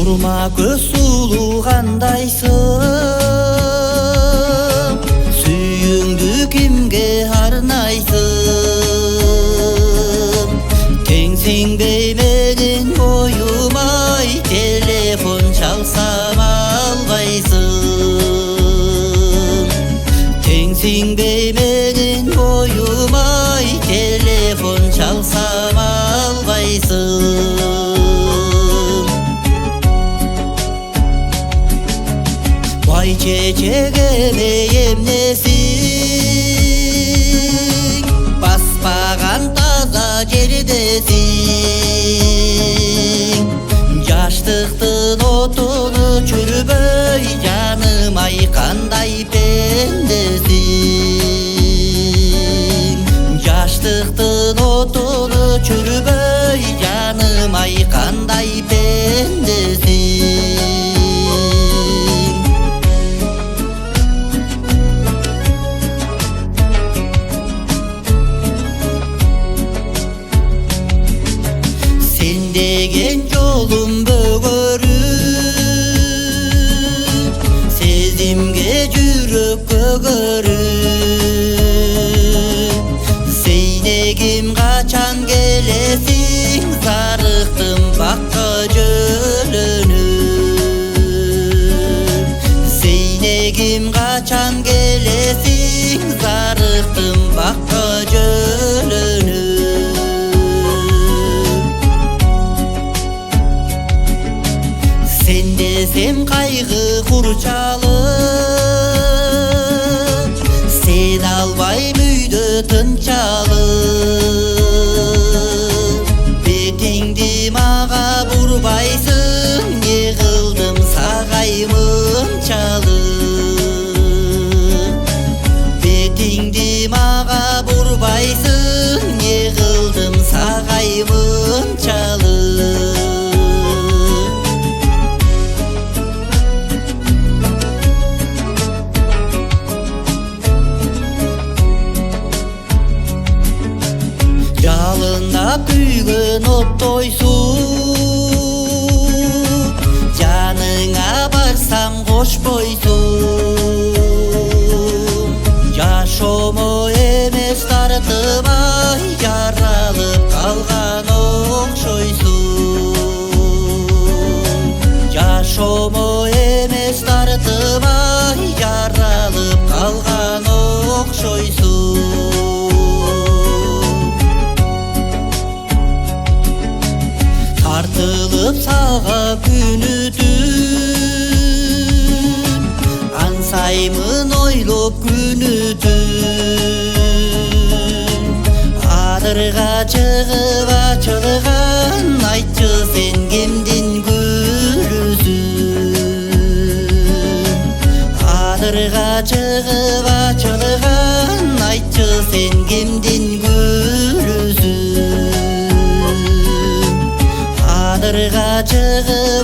Турма көз сулугандайсың, сүйүңдү кимге арнайсың? Теңсиң бейменин боюмай, телефон чалсам албайсың. Теңсиң бейменин боюмай, телефон чалсам албайсың. Бай чечеге эмнесиң, баспаган таза жердесиң. Жаштыктын отуну чүрбөй, жаным ай кандай пендесиң. Жаштыктын отуну чүрбөй, жаным ай кандай пендесиң. Деген жолум бөгөрүп, сезимге жүрөк көгөрүп. Сейнегим качан келесиң, зарыктым бакка жөлөнүп. Сейнегим качан келесиң, зарыктым бакка жөлөнүп. Sen desem kaygı kurçalıp, sen albay müydü tınçalıp. Betingdi mağa burbaysın, yığıldım sağaymın çalıp. Betingdi mağa burbaysın, yığıldım sağaymın çalıp. Жалында күйгөн оттойсуң, жаныңа барсам кошпойсуң. Жашомо эмес тартыбай, жаралып калган окшойсуң. Жашомо эмес тартыбай, жаралып калган окшойсуң. Тартылып сага күнү түн, ансаймын ойлоп күнү түн. Адырга чыгып ачылган, айтчы сен кимдин гүлүсүң? Адырга чыгып ачылган, айтчы сен кимдин гүлүсүң? Адырга чыгып